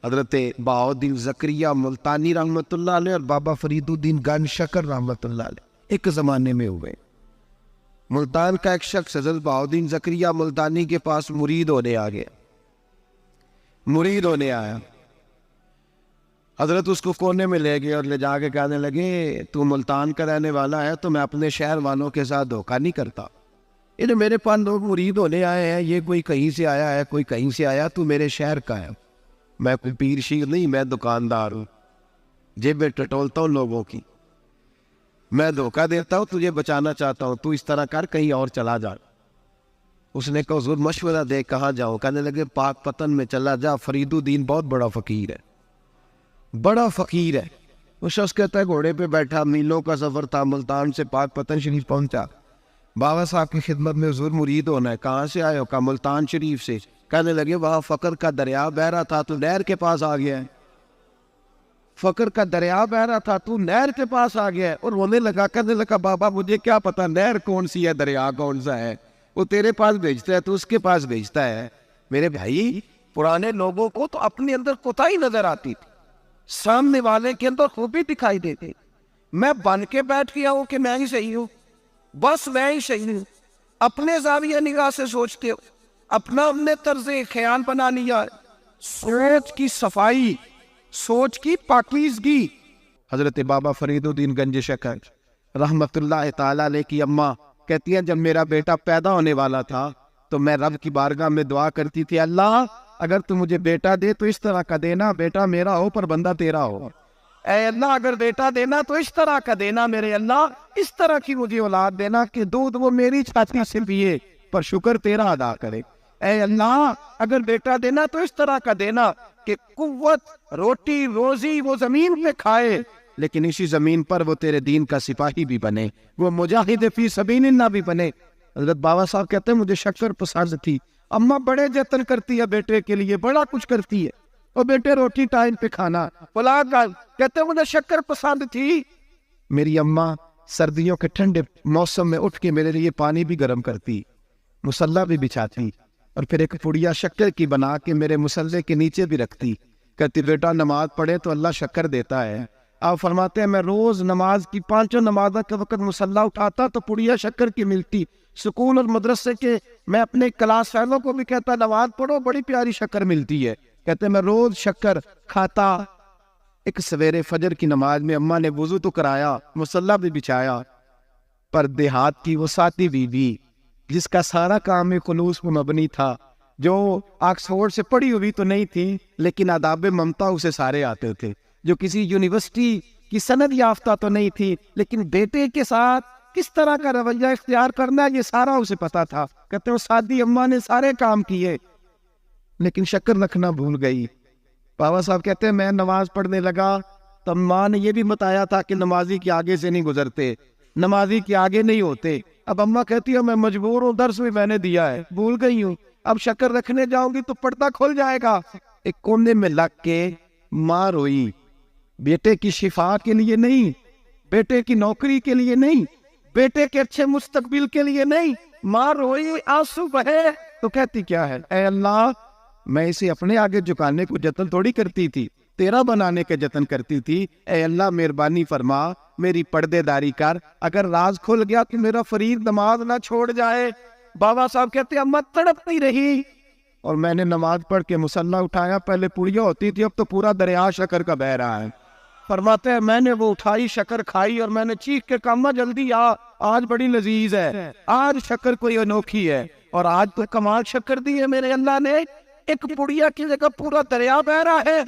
حضرت بہاؤالدین زکریا ملتانی رحمۃ اللہ علیہ اور بابا فرید الدین گنج شکر رحمۃ اللہ علیہ ایک زمانے میں ہوئے۔ ملتان کا ایک شخص حضرت بہاؤالدین زکریا ملتانی کے پاس مرید ہونے آ گیا، مرید ہونے آیا۔ حضرت اس کو کونے میں لے گئے اور لے جا کے کہنے لگے تو ملتان کا رہنے والا ہے تو میں اپنے شہر والوں کے ساتھ دھوکہ نہیں کرتا، یہ میرے پاس لوگ مرید ہونے آئے ہیں، یہ کوئی کہیں سے آیا ہے کوئی کہیں سے آیا، تو میرے شہر کا ہے، میں کوئی پیر شیر نہیں، میں دکاندار ہوں، جیبیں ٹٹولتا ہوں لوگوں کی، میں دھوکہ دیتا ہوں، تجھے بچانا چاہتا ہوں، تو اس طرح کر کہیں اور چلا جا۔ اس نے کہا حضور مشورہ دے کہاں جاؤں؟ کہنے لگے پاک پتن میں چلا جا، فرید الدین بہت بڑا فقیر ہے، بڑا فقیر ہے۔ وہ شخص کہتا ہے گھوڑے پہ بیٹھا، میلوں کا سفر تھا، ملتان سے پاک پتن شریف پہنچا، بابا صاحب کی خدمت میں حضور مرید ہونا ہے، کہاں سے آئے ہو؟ کہا ملتان شریف سے۔ کہنے لگے وہاں فقر کا دریا بہ رہا تھا تو نہر کے پاس آ گیا ہے، فقر کا دریا بہ رہا تھا تو نہر کے پاس آ گیا ہے۔ اور رونے لگا، کہنے لگا بابا مجھے کیا پتا نہر کون سی ہے دریا کون سا ہے، وہ تیرے پاس بھیجتا ہے تو اس کے پاس بھیجتا ہے۔ میرے بھائی پرانے لوگوں کو تو اپنے اندر کوتاہی نظر آتی تھی، سامنے والے کے اندر خوبی دکھائی دیتی۔ میں بن کے بیٹھ گیا ہوں کہ میں ہی صحیح ہوں، بس میں ہی صحیح ہوں، اپنے زاویہ نگاہ سے سوچتے ہو، اپنا ہم نے طرز خیال بنا لیا۔ سوچ کی صفائی، سوچ کی پاکیزگی۔ حضرت بابا فرید الدین گنج شکر رحمت اللہ تعالی علیہ کی اماں کہتی ہیں جب میرا بیٹا پیدا ہونے والا تھا تو میں رب کی بارگاہ میں دعا کرتی تھی، اللہ اگر تو مجھے بیٹا دے تو اس طرح کا دینا بیٹا میرا ہو پر بندہ تیرا ہو، اے اللہ اگر بیٹا دینا تو اس طرح کا دینا، میرے اللہ اس طرح کی مجھے اولاد دینا کہ دودھ وہ میری چھاتی سے پیے پر شکر تیرا ادا کرے، اے اللہ اگر بیٹا دینا تو اس طرح کا دینا کہ قوت روٹی روزی وہ زمین پہ کھائے لیکن اسی زمین پر وہ تیرے دین کا سپاہی بھی بنے، وہ مجاہد فی سبیل اللہ بھی بنے۔ حضرت بابا صاحب کہتے ہیں مجھے شکر پسند تھی، اماں بڑے جتن کرتی ہے بیٹے کے لیے، بڑا کچھ کرتی ہے، اور بیٹے روٹی ٹائم پہ کھانا اولاد کہتے ہیں مجھے شکر پسند تھی۔ میری اماں سردیوں کے ٹھنڈے موسم میں اٹھ کے میرے لیے پانی بھی گرم کرتی، مصلی بھی بچھاتی، اور پھر ایک پڑیا شکر کی بنا کے میرے مصلی کے نیچے بھی رکھتی، کہتی بیٹا نماز پڑھے تو اللہ شکر دیتا ہے۔ آپ فرماتے ہیں میں روز نماز کی 5 نمازوں کے وقت مصلی اٹھاتا تو پڑیا شکر کی ملتی، سکول اور مدرسے کے میں اپنے کلاس فیلوں کو بھی کہتا نماز پڑھو بڑی پیاری شکر ملتی ہے، کہتے میں روز شکر کھاتا۔ ایک سویرے فجر کی نماز میں اماں نے وضو تو کرایا، مصلی بھی بچھایا، پر دیہات کی وہ ساتھی بیوی جس کا سارا کام خلوص پر مبنی تھا، جو آکسفورڈ سے پڑھی ہوئی تو نہیں تھی لیکن آداب ممتا اسے سارے آتے تھے، جو کسی یونیورسٹی کی سند یافتہ تو نہیں تھی لیکن بیٹے کے ساتھ کس طرح کا رویہ اختیار کرنا ہے یہ سارا اسے پتا تھا۔ کہتے ہیں سادی اماں نے سارے کام کیے لیکن شکر رکھنا بھول گئی۔ بابا صاحب کہتے ہیں میں نماز پڑھنے لگا تو اماں نے یہ بھی بتایا تھا کہ نمازی کے آگے سے نہیں گزرتے، نمازی کے آگے نہیں ہوتے۔ اب اماں کہتی ہے میں مجبور ہوں، درس بھی میں نے دیا ہے بھول گئی ہوں، اب شکر رکھنے جاؤں گی تو پردہ کھل جائے گا۔ ایک کونے میں لگ کے ماں روئی، بیٹے کی شفا کے لیے نہیں، بیٹے کی نوکری کے لیے نہیں، بیٹے کے اچھے مستقبل کے لیے نہیں، ماں روئی آنسو بہے تو کہتی کیا ہے، اے اللہ میں اسے اپنے آگے جھکانے کو جتن تھوڑی کرتی تھی، تیرا بنانے کے جتن کرتی تھی، اے اللہ مہربانی فرما میری پردے داری کر، اگر راز کھل گیا تو میرا فرید نماز نہ چھوڑ جائے۔ بابا صاحب کہتے ہیں اماں تڑپتی رہی اور میں نے نماز پڑھ کے مصلی اٹھایا، پہلے پڑیا ہوتی تھی اب تو پورا دریا شکر کا بہ رہا ہے۔ فرماتے ہیں میں نے وہ اٹھائی شکر کھائی اور میں نے چیخ کے کہا اماں جلدی آ، آج بڑی لذیذ ہے، آج شکر کوئی انوکھی ہے، اور آج تو کمال شکر دی ہے میرے اللہ نے، ایک پڑیا کی جگہ پورا دریا بہ رہا ہے۔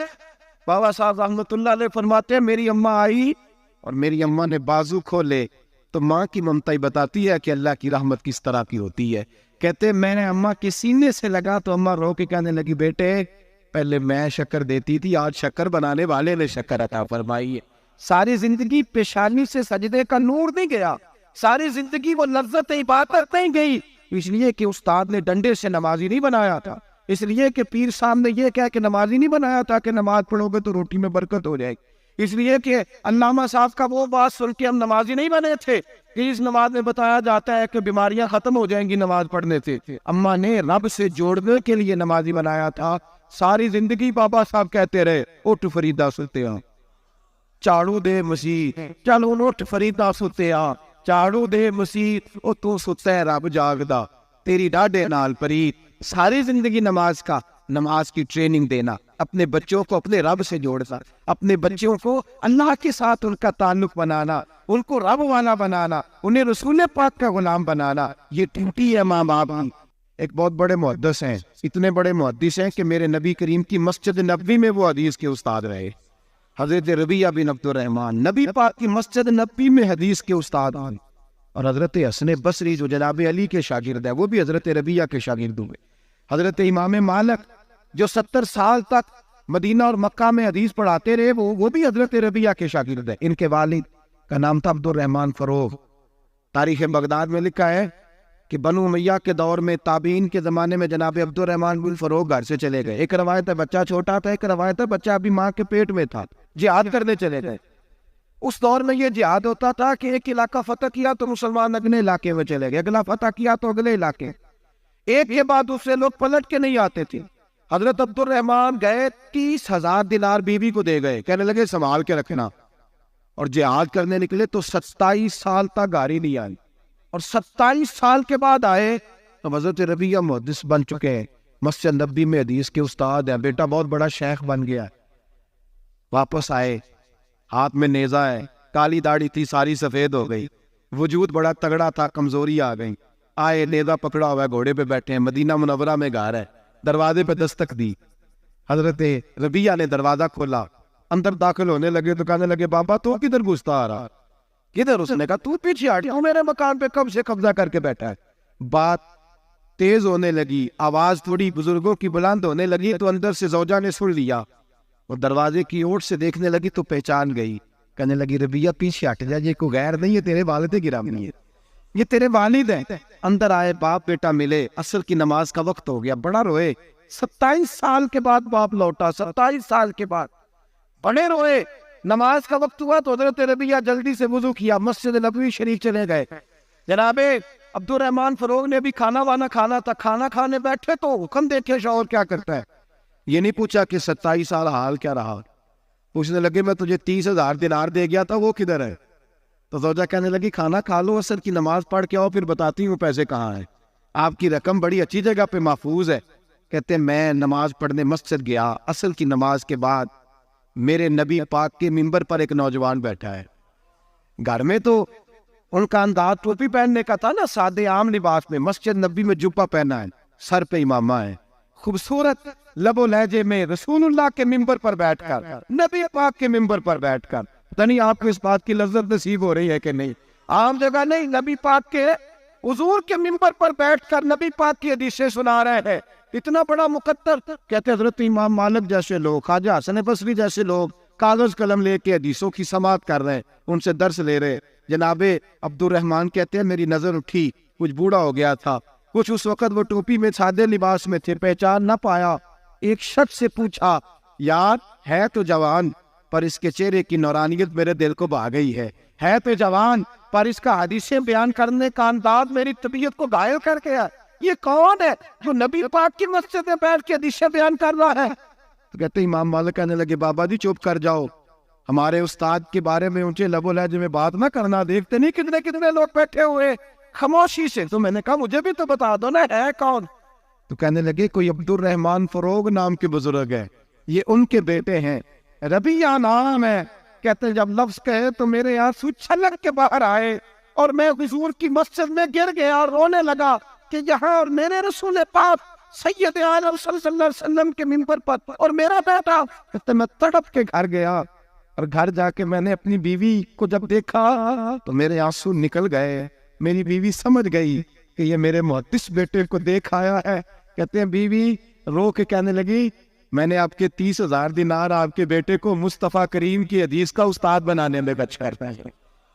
بابا صاحب رحمت اللہ علیہ فرماتے ہیں میری اماں آئی اور میری اماں نے بازو کھولے تو ماں کی ممتا ہی بتاتی ہے کہ اللہ کی رحمت کس طرح کی ہوتی ہے۔ کہتے میں نے اماں کے سینے سے لگا تو اماں رو کے کہنے لگی بیٹے پہلے میں شکر دیتی تھی، آج شکر بنانے والے نے شکر عطا فرمائی ہے۔ ساری زندگی پیشانی سے سجدے کا نور نہیں گیا، ساری زندگی وہ لذت عبادت نہیں گئی، اس لیے کہ استاد نے ڈنڈے سے نمازی نہیں بنایا تھا، اس لیے کہ پیر صاحب نے یہ کہا کہ نمازی نہیں بنایا تھا کہ نماز پڑھو گے تو روٹی میں برکت ہو جائے گی، اس لیے کہ علامہ صاحب کا وہ بات سن کے ہم نمازی نہیں بنے تھے کہ اس نماز میں بتایا جاتا ہے کہ بیماریاں ختم ہو جائیں گی نماز پڑھنے سے. اماں نے رب سے جوڑنے کے لیے نمازی بنایا تھا. ساری زندگی بابا صاحب کہتے رہے اٹھ فریدا ستیا چاڑو دے مسیح, چلو اٹھ فریدا ستیا چاڑو دے مسیح, او تو ستا ہے رب جاگدا تیری ڈاڈے نال پرید. ساری زندگی نماز کی ٹریننگ دینا, اپنے بچوں کو اپنے رب سے جوڑنا, اپنے بچوں کو اللہ کے ساتھ ان کا تعلق بنانا, ان کو رب والا بنانا, انہیں رسول پاک کا غلام بنانا, یہ ڈیوٹی ہے ماں باپ کی. ایک بہت بڑے محدث ہیں, اتنے بڑے محدث ہیں کہ میرے نبی کریم کی مسجد نبوی میں وہ حدیث کے استاد رہے. حضرت ربیعہ بن عبد الرحمن نبی پاک کی مسجد نبوی میں حدیث کے استاد ہیں. اور حضرت حسن بصری جو جناب علی کے شاگرد ہیں وہ بھی حضرت ربیعہ کے شاگرد ہوئے. حضرت امام مالک جو 70 سال تک مدینہ اور مکہ میں حدیث پڑھاتے رہے وہ بھی حضرت ربیعہ کے شاگرد ہیں. ان کے والد کا نام تھا عبد الرحمن فروغ. تاریخ بغداد میں لکھا ہے کہ بنو امیہ کے دور میں تابعین کے زمانے میں جناب عبد الرحمن بن فروغ گھر سے چلے گئے. ایک روایت ہے بچہ چھوٹا تھا, ایک روایت ہے بچہ ابھی ماں کے پیٹ میں تھا, جہاد کرنے چلے گئے. اس دور میں یہ جہاد ہوتا تھا کہ ایک علاقہ فتح کیا تو مسلمان اگلے علاقے میں چلے گئے, اگلا فتح کیا تو اگلے علاقے, ایک کے بعد دوسرے لوگ پلٹ کے نہیں آتے تھے. حضرت عبد الرحمن گئے 30,000 دینار بیوی کو دے گئے, کہنے لگے سنبھال کے رکھنا. اور جہاد کرنے نکلے تو 27 سال تک گاڑی نہیں آئی, اور 27 سال کے بعد آئے تو حضرت ربیعہ محدث بن چکے ہیں, مسجد نبوی میں حدیث کے استاد ہیں, بیٹا بہت بڑا شیخ بن گیا. واپس آئے, ہاتھ میں نیزہ ہے, کالی داڑھی تھی ساری سفید ہو گئی, وجود بڑا تگڑا تھا, کمزوری آ گئی. آئے, نیزہ پکڑا ہوا ہے, گھوڑے پہ بیٹھے ہیں, مدینہ منورہ میں گھر ہے, دروازے پہ دستک دی. حضرت ربیعہ نے دروازہ کھولا, اندر داخل ہونے لگے تو کہنے لگے بابا تو کدھر گھستا آ رہا, کدھر؟ اس نے کہا تو پیچھے ہٹ, میرے مکان پہ کب سے قبضہ کر کے بیٹھا ہے. بات تیز ہونے لگی, آواز تھوڑی بزرگوں کی بلند ہونے لگی تو اندر سے زوجہ نے سن لیا. وہ دروازے کی اوٹ سے دیکھنے لگی تو پہچان گئی, کہنے لگی ربیعہ پیچھے ہٹ جا, یہ کوئی غیر نہیں ہے, تیرے والد گرامی ہے, یہ تیرے والد ہیں. اندر آئے, باپ بیٹا ملے, عصر کی نماز کا وقت ہو گیا, بڑا روئے. 27 سال کے بعد باپ لوٹا, 27 سال کے بعد بڑے روئے. نماز کا وقت ہوا تو حضرت ربیعہ جلدی سے وضو کیا, مسجد نبوی شریف چلے گئے. جناب عبد الرحمن فروغ نے بھی کھانا وانا کھانا تھا, کھانا کھانے بیٹھے تو حکم دیکھے شوہر کیا کرتا ہے. یہ نہیں پوچھا کہ 27 سال حال کیا رہا, پوچھنے لگے میں تجھے 30,000 دینار دے گیا تھا, وہ کدھر ہے؟ تو زوجہ کہنے لگی کھانا کھا لو, عصر کی نماز پڑھ کے آؤ, پھر بتاتی ہوں پیسے کہاں ہیں. آپ کی رقم بڑی اچھی جگہ پہ محفوظ ہے. کہتے ہیں میں نماز پڑھنے مسجد گیا, عصر کی نماز کے بعد میرے نبی پاک کے منبر پر ایک نوجوان بیٹھا ہے. گھر میں تو ان کا انداز ٹوپی پہننے کا تھا نا, سادے عام لباس میں, مسجد نبی میں جبہ پہنا ہے, سر پہ امامہ ہے, خوبصورت لب و لہجے میں رسول اللہ کے منبر پر بیٹھ کر, نبی پاک کے منبر پر بیٹھ کر, پتہ نہیں آپ کو اس بات کی لذت نصیب ہو رہی ہے کہ نہیں, عام جگہ نہیں, نبی پاک کے حضور کے منبر پر بیٹھ کر نبی پاک کی حدیثیں سنا رہے ہیں. اتنا بڑا مقدر. کہتے حضرت امام مالک جیسے لوگ, خواجہ حسن بصری جیسے لوگ کاغذ قلم لے کے حدیثوں کی سماعت کر رہے ہیں, ان سے درس لے رہے. جناب عبد الرحمن کہتے ہیں میری نظر اٹھی, کچھ بوڑھا ہو گیا تھا, کچھ اس وقت وہ ٹوپی میں سادے لباس میں تھے, پہچان نہ پایا. ایک شخص سے پوچھا یار ہے تو جوان پر اس کے چہرے کی نورانیت میرے دل کو بھا گئی ہے تو جوان پر اس کا حدیثیں بیان کرنے کا انداز میری طبیعت کو گھائل کر گیا. یہ کون ہے جو نبی پاک کی مسجد میں بیٹھ کے حدیثیں بیان کر رہا ہے؟ تو کہتے امام مالک کہنے لگے بابا جی چپ کر جاؤ, ہمارے استاد کے بارے میں اونچے لب و لہجے میں بات نہ کرنا, دیکھتے نہیں کتنے کتنے لوگ بیٹھے ہوئے خاموشی سے. تو میں نے کہا مجھے بھی تو بتا دو نا ہے کون. تو کہنے لگے کوئی عبد الرحمن فروغ نام کے بزرگ ہے, یہ ان کے بیٹے ہیں, ربیعہ نام ہے. کہتے ہیں جب لفظ کہے تو میرے آنسو چھلک کے باہر آئے اور میں حضور کی مسجد میں گر گیا اور رونے لگا کہ یہاں اور میرے رسول پاک سید عالم صلی اللہ علیہ وسلم کے منبر پر اور میرا بیٹا. کہتے میں تڑپ کے گھر گیا اور گھر جا کے میں نے اپنی بیوی کو جب دیکھا تو میرے آنسو نکل گئے. میری بیوی سمجھ گئی کہ یہ میرے محدث بیٹے کو دیکھ آیا ہے. کہتے ہیں بیوی رو کے کہنے لگی میں نے آپ کے 30,000 دینار آپ کے بیٹے کو مصطفیٰ کریم کی حدیث کا استاد بنانے میں خرچ کرتا ہے.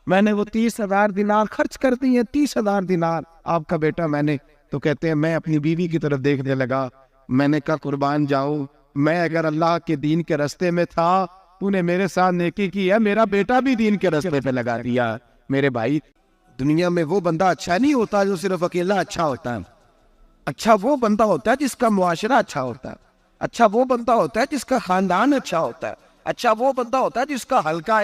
میں نے وہ 30,000 دینار خرچ کر دی ہیں, 30,000 دینار آپ کا بیٹا میں نے. تو کہتے ہیں میں اپنی بیوی کی طرف دیکھنے لگا, میں نے کہا قربان جاؤں, میں اگر اللہ کے دین کے راستے میں تھا تو نے میرے ساتھ نیکی کی ہے, میرا بیٹا بھی دین کے راستے پہ لگا دیا. میرے بھائی, دنیا میں وہ بندہ اچھا نہیں ہوتا جو صرف اکیلا اچھا ہوتا ہے. اچھا وہ بندہ ہوتا ہے جس کا معاشرہ اچھا ہوتا ہے. اچھا وہ بندہ ہوتا ہے جس کا خاندان اچھا ہوتا ہے. اچھا وہ بندہ ہوتا ہے جس کا حلقہ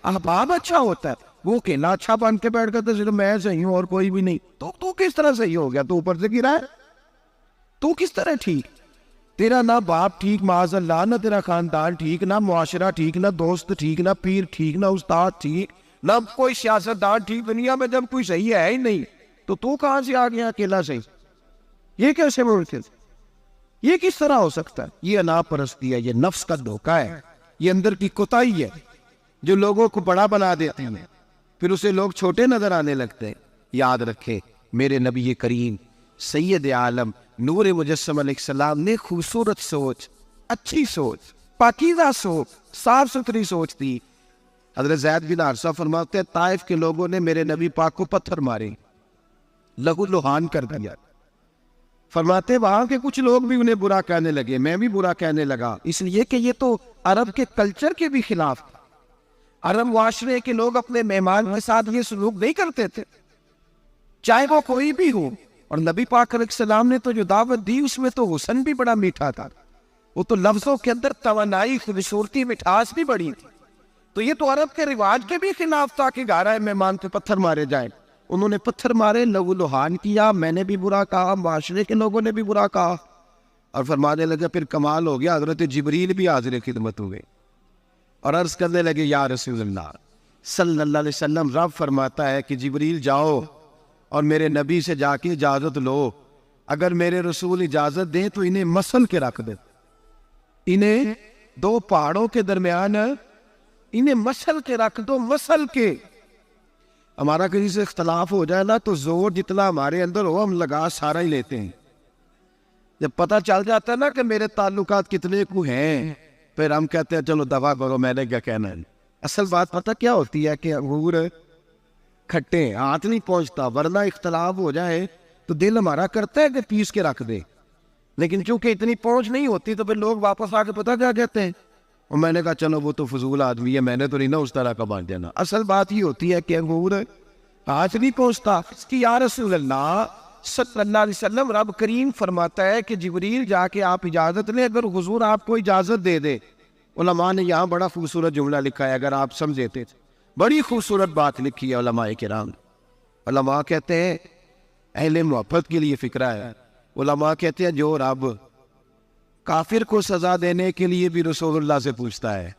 احباب اچھا ہوتا ہے. وہ اکیلا اچھا بن کے بیٹھ کر صرف میں صحیح ہوں اور کوئی بھی نہیں. تو کس طرح صحیح ہو گیا؟ تو اوپر سے گرا ہے. تو کس طرح ٹھیک؟ تیرا نہ باپ ٹھیک معاذ اللہ, نہ تیرا خاندان ٹھیک, نہ معاشرہ ٹھیک, نہ دوست ٹھیک, نہ پیر ٹھیک, نہ استاد ٹھیک, نہ کوئی سیاستدان ٹھیک. دنیا میں جب کوئی صحیح ہے ہی نہیں تو کہاں سے آ گیا اکیلا صحیح؟ یہ کیسے ممکن؟ یہ کس طرح ہو سکتا ہے؟ یہ انا پرستی ہے, یہ نفس کا دھوکہ ہے, یہ اندر کی کوتاہی ہے جو لوگوں کو بڑا بنا دیتے ہیں, پھر اسے لوگ چھوٹے نظر آنے لگتے ہیں. یاد رکھے میرے نبی کریم سید عالم نور مجسم علیہ السلام نے خوبصورت سوچ, اچھی سوچ, پاکیزہ سوچ, صاف ستھری سوچ دی. حضرت زید بن حارثہ فرماتے ہیں طائف کے لوگوں نے میرے نبی پاک کو پتھر مارے, لہو لہان کر دیا. فرماتے وہاں کے کچھ لوگ بھی انہیں برا کہنے لگے, میں بھی برا کہنے لگا, اس لیے کہ یہ تو عرب کے کلچر کے بھی خلاف تھا. عرب معاشرے کے لوگ اپنے مہمان کے ساتھ یہ سلوک نہیں کرتے تھے, چاہے وہ کوئی بھی ہو. اور نبی پاک علیہ السلام نے تو جو دعوت دی اس میں تو حسن بھی بڑا میٹھا تھا, وہ تو لفظوں کے اندر توانائی, خوبصورتی, مٹھاس بھی بڑی تھی. تو یہ تو عرب کے رواج کے بھی خلاف تھا کہ گھر مہمان پہ پتھر مارے جائیں. انہوں نے پتھر مارے, لہو لہان کیا, میں نے بھی برا کہا, معاشرے کے لوگوں نے بھی برا کہا. اور فرمانے لگے پھر کمال ہو گیا, حضرت جبریل بھی حاضر خدمت ہوئے اور عرض کرنے لگے یا رسول اللہ صلی اللہ علیہ وسلم, رب فرماتا ہے کہ جبریل جاؤ اور میرے نبی سے جا کے اجازت لو, اگر میرے رسول اجازت دیں تو انہیں مسل کے رکھ دے, انہیں دو پہاڑوں کے درمیان انہیں مسل کے رکھ دو, مسل کے. ہمارا کسی سے اختلاف ہو جائے نا تو زور جتنا ہمارے اندر ہو ہم لگا سارا ہی لیتے ہیں. جب پتہ چل جاتا ہے نا کہ میرے تعلقات کتنے کو ہیں, پھر ہم کہتے ہیں چلو دفع کرو, میں نے کیا کہنا ہے. اصل بات پتہ کیا ہوتی ہے کہ انگور کھٹے ہاتھ نہیں پہنچتا, ورنہ اختلاف ہو جائے تو دل ہمارا کرتا ہے کہ پیس کے رکھ دے, لیکن چونکہ اتنی پہنچ نہیں ہوتی تو پھر لوگ واپس آ کے پتہ کیا کہتے ہیں, اور میں نے کہا چلو وہ تو فضول آدمی ہے, میں نے تو نہیں نا اس طرح کا بانٹ دینا. اصل بات یہ ہوتی ہے کہ انگور ہاتھ نہیں پہنچتا. اس کی یا رسول اللہ صلی اللہ علیہ وسلم, رب کریم فرماتا ہے کہ جبریل جا کے آپ اجازت لیں, اگر حضور آپ کو اجازت دے دے. علماء نے یہاں بڑا خوبصورت جملہ لکھا ہے, اگر آپ سمجھتے تھے, بڑی خوبصورت بات لکھی ہے علماء کرام. علماء کہتے ہیں اہل محبت کے لیے فکرہ ہے. علماء کہتے ہیں جو رب کافر کو سزا دینے کے لیے بھی رسول اللہ سے پوچھتا ہے,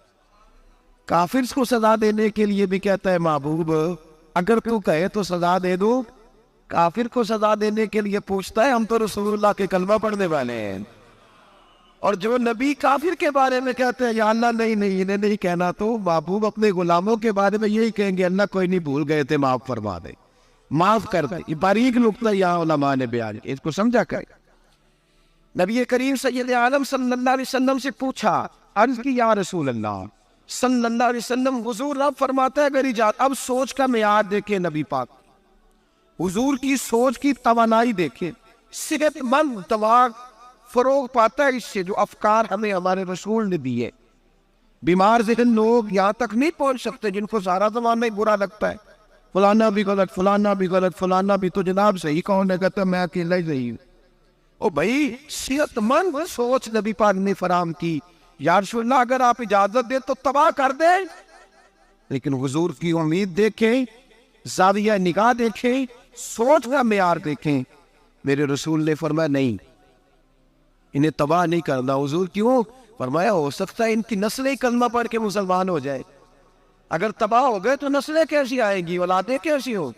کافر کو سزا دینے کے لیے بھی کہتا ہے محبوب اگر تو کہے تو سزا دے دو, کافر کو سزا دینے کے لیے پوچھتا ہے. ہم تو رسول اللہ کے کلمہ پڑھنے والے ہیں, اور جو نبی کافر کے بارے میں کہتے ہیں یا اللہ نہیں انہیں نہیں کہنا, تو محبوب اپنے غلاموں کے بارے میں یہی کہیں گے اللہ کوئی نہیں, بھول گئے تھے, معاف فرما دے, معاف کر دے. یہ باریک نقطہ یہاں علماء نے بیان کیا, اس کو سمجھا کر. نبی کریم سید عالم صلی اللہ علیہ وسلم سے پوچھا, عرض کی یا رسول اللہ صلی اللہ علیہ وسلم, حضور رب فرماتا ہے اگر اجازت. اب سوچ کا معیار دیکھیں نبی پاک, حضور کی سوچ کی توانائی دیکھیں. صحت مند دماغ فروغ پاتا ہے اس سے جو افکار ہمیں ہمارے رسول نے دیے. بیمار ذہن لوگ یہاں تک نہیں پہنچ سکتے جن کو سارا زمانہ ہی برا لگتا ہے, فلانا بھی غلط, فلانا بھی غلط, فلانا بھی, تو جناب صحیح کون ہے؟ کہتا میں اکیلا ہی صحیح ہوں. او بھائی صحت مند سوچ نبی پاک نے فراہم کی. یا رسول اللہ اگر آپ اجازت دیں تو تباہ کر دیں, لیکن حضور کی امید دیکھیں, زاویہ نگاہ دیکھیں, سوچ کا معیار دیکھیں. میرے رسول نے فرمایا نہیں, انہیں تباہ نہیں کرنا. حضور کیوں؟ فرمایا ہو سکتا ہے ان کی نسلیں کلمہ پڑھ کے مسلمان ہو جائے, اگر تباہ ہو گئے تو نسلیں کیسی آئیں گی, اولادیں کیسی ہو.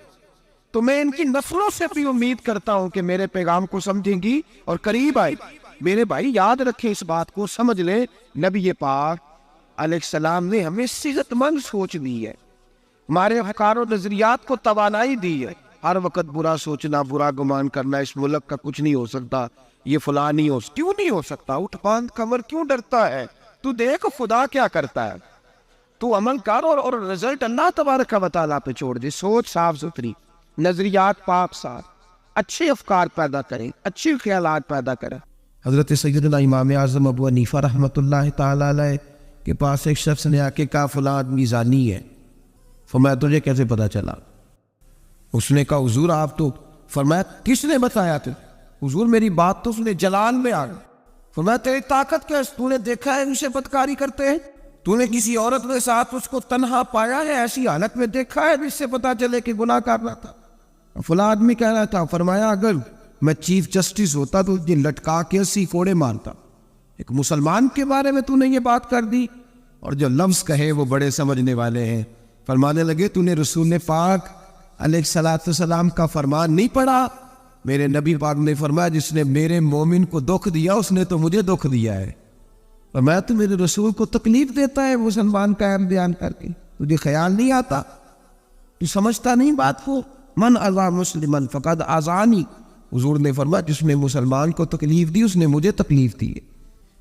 تو میں ان کی نسلوں سے بھی امید کرتا ہوں کہ میرے پیغام کو سمجھیں گی اور قریب آئے. میرے بھائی یاد رکھیں اس بات کو, سمجھ لیں نبی پاک علیہ السلام نے ہمیں صحت مند سوچ دی ہے, ہمارے افکار و نظریات کو توانائی دی ہے. ہر وقت برا سوچنا, برا گمان کرنا, اس ملک کا کچھ نہیں ہو سکتا, یہ فلاں نہیں ہو, کیوں نہیں ہو سکتا؟ اٹھ باندھ کمر کیوں ڈرتا ہے؟ تو دیکھ خدا کیا کرتا ہے, تو عمل کر اور رزلٹ اللہ تبارک و تعالیٰ پہ چھوڑ دے. سوچ صاف ستھری, نظریات پاک صاف, اچھے افکار پیدا کریں, اچھے خیالات پیدا کریں. حضرت سیدنا امام اعظم ابو حنیفہ رحمۃ اللہ تعالیٰ علیہ کے پاس ایک شخص نے آ کے کہا فلاں آدمی زانی ہے. فرمایا تجھے کیسے پتا چلا؟ اس نے کہا حضور آپ تو. فرمایا کس نے بتایا تھے؟ حضور میری بات تو اس نے جلال میں آ گئی. فرمایا تیری طاقت کیا ہے؟ تو نے دیکھا ہے اسے بدکاری کرتے ہیں؟ تو نے کسی عورت کے ساتھ اس کو تنہا پایا ہے ایسی حالت میں دیکھا ہے جس سے پتا چلے کہ گناہ کر رہا تھا؟ فلاں آدمی کہہ رہا تھا. فرمایا اگر میں چیف جسٹس ہوتا تو یہ لٹکا کے 80 کوڑے مارتا. ایک مسلمان کے بارے میں تو نے یہ بات کر دی. اور جو لفظ کہے وہ بڑے سمجھنے والے ہیں. فرمانے لگے تو نے رسول پاک علیہ السلام کا فرمان نہیں پڑھا؟ میرے نبی پاک نے فرمایا جس نے میرے مومن کو دکھ دیا اس نے تو مجھے دکھ دیا ہے. فرمایا تو میرے رسول کو تکلیف دیتا ہے مسلمان کا اہم بیان کر کے، تجھے خیال نہیں آتا؟ تو سمجھتا نہیں بات کو؟ من اذا مسلمن فقد اذانی. حضور نے فرمایا جس نے مسلمان کو تکلیف دی اس نے مجھے تکلیف دی ہے.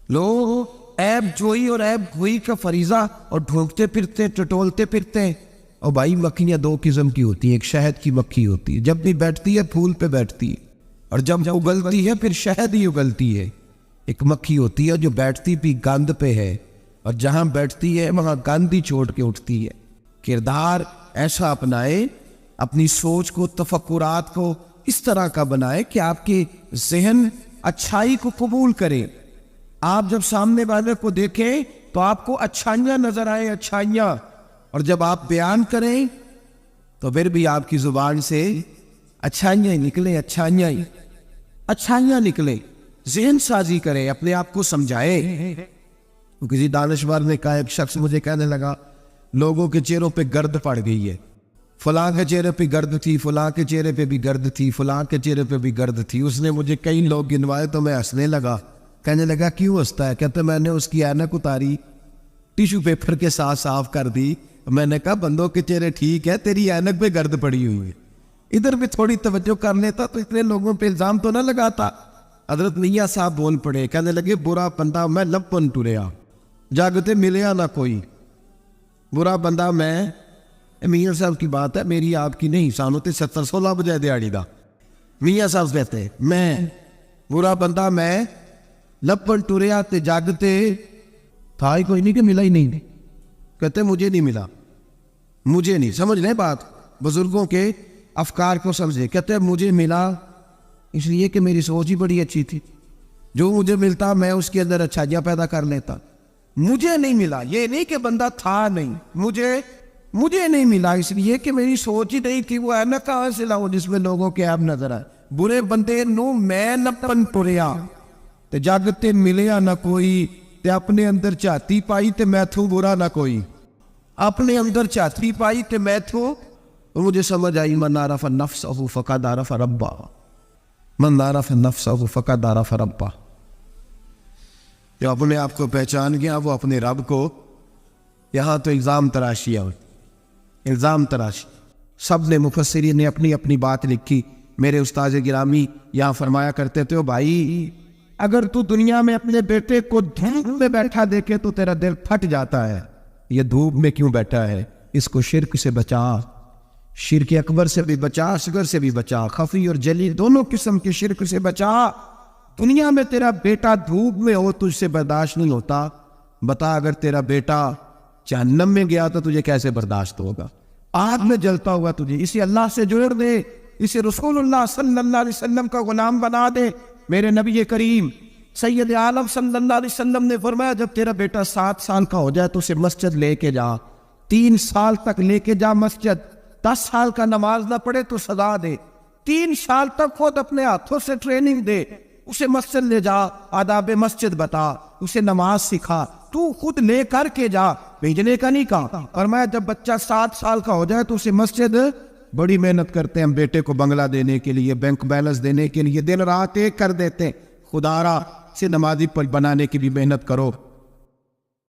لوگ عیب جوئی اور عیب گوئی کا فریضہ اور ڈھونکتے پھرتے ٹٹولتے پھرتے ہیں. اور بھائی مکھیاں دو قسم کی ہوتی ہیں، ایک شہد کی مکھی ہوتی ہے، جب بھی بیٹھتی ہے پھول پہ بیٹھتی ہے، اور جب اگلتی ہے پھر شہد ہی اگلتی ہے. ایک مکھی ہوتی ہے جو بیٹھتی بھی گند پہ ہے اور جہاں بیٹھتی ہے وہاں گند ہی چھوڑ کے اٹھتی ہے. کردار ایسا اپنائے، اپنی سوچ کو تفکرات کو اس طرح کا بنائے کہ آپ کے ذہن اچھائی کو قبول کرے. آپ جب سامنے والے کو دیکھیں تو آپ کو اچھائیاں نظر آئیں، اچھائیاں. اور جب آپ بیان کریں تو پھر بھی آپ کی زبان سے اچھائیاں نکلیں، اچھائیاں نکلیں. ذہن سازی کریں، اپنے آپ کو سمجھائے. کسی دانشور نے کہا، ایک شخص مجھے کہنے لگا لوگوں کے چہروں پہ گرد پڑ گئی ہے، فلاں کے چہرے پہ گرد تھی، فلاں کے چہرے پہ بھی گرد تھی، فلاں کے چہرے پہ بھی گرد تھی. اس نے مجھے کئی لوگ گنوائے تو میں ہنسنے لگا. کہنے لگا کیوں ہنستا ہے؟ کہتے میں نے اس کی اینک اتاری، ٹیشو پیپر کے ساتھ صاف کر دی. میں نے کہا بندوں کے چہرے ٹھیک ہے، تیری اینک پہ گرد پڑی ہوئی ہے. ادھر بھی تھوڑی توجہ کر لیتا تو اتنے لوگوں پہ الزام تو نہ لگاتا. حضرت میاں صاحب بول پڑے، کہنے لگے برا بندہ میں لپن ٹریا، جاگتے ملیا نہ کوئی. برا بندہ میں، میاں صاحب کی بات ہے میری آپ کی نہیں، سانو تے 70-16 بجے دیہڑی دا. میاں صاحب کہتے میں برا بندہ میں لپن ٹریا تے جاگتے تھا ہی کوئی نہیں کہ ملا ہی نہیں. کہتے مجھے نہیں ملا، مجھے نہیں. سمجھ لیں بات، بزرگوں کے افکار کو سمجھے. کہتے مجھے ملا اس لیے کہ میری سوچ ہی بڑی اچھی تھی، جو مجھے ملتا میں اس کے اندر اچھائیاں پیدا کر لیتا. مجھے نہیں ملا، یہ نہیں کہ بندہ تھا نہیں، مجھے نہیں ملا اس لیے کہ میری سوچ ہی نہیں تھی. وہ اینک کہاں سے لاؤ جس میں لوگوں کے عیب نظر آئے. برے بندے نو میں لپن ٹریا تے جاگتے ملیا نہ کوئی، تے اپنے اندر چاہتی پائی تے میں تھوں برا نہ کوئی. اپنے اندر چاہتی پائی تے میں تھوں. مجھے سمجھ آئی من عرف نفسہ فقد عرف ربہ، من عرف نفسہ فقد عرف ربہ. جو اپنے آپ کو پہچان گیا وہ اپنے رب کو. یہاں تو الزام تراشی ہے، الزام تراشی. سب نے مفسرین نے اپنی اپنی بات لکھی. میرے استاذ گرامی یہاں فرمایا کرتے تھے بھائی اگر تو دنیا میں اپنے بیٹے کو دھوپ میں بیٹھا دیکھے تو تیرا دل پھٹ جاتا ہے. یہ دھوپ میں کیوں بیٹھا ہے؟ اس کو شرک سے بچا، شرک اکبر سے بھی بچا، اصغر سے بھی بچا، خفی اور جلی دونوں قسم کے شرک سے بچا. دنیا میں تیرا بیٹا دھوپ میں ہو تجھ سے برداشت نہیں ہوتا، بتا اگر تیرا بیٹا جہنم میں گیا تو تجھے کیسے برداشت ہوگا؟ آگ میں جلتا ہوا تجھے. اسے اللہ سے جوڑ دے، اسے رسول اللہ صلی اللہ علیہ وسلم کا غلام بنا دے. میرے نبی کریم سید عالم صلی اللہ علیہ وسلم نے فرمایا جب تیرا بیٹا 7 سال کا ہو جائے تو اسے مسجد لے کے جا، 3 سال تک لے کے جا مسجد. 10 سال کا نماز نہ پڑھے تو سزا دے. 3 سال تک خود اپنے ہاتھوں سے ٹریننگ دے، اسے مسجد لے جا، آداب مسجد بتا، اسے نماز سکھا. تو خود لے کر کے جا، بھیجنے کا نہیں کہا. فرمایا جب بچہ 7 سال کا ہو جائے تو اسے مسجد، بڑی محنت کرتے ہیں ہم بیٹے کو بنگلہ دینے کے لیے، بینک بیلنس دینے کے لیے، دن رات ایک کر دیتے ہیں. خدا را سے نمازی پر بنانے کی بھی محنت کرو.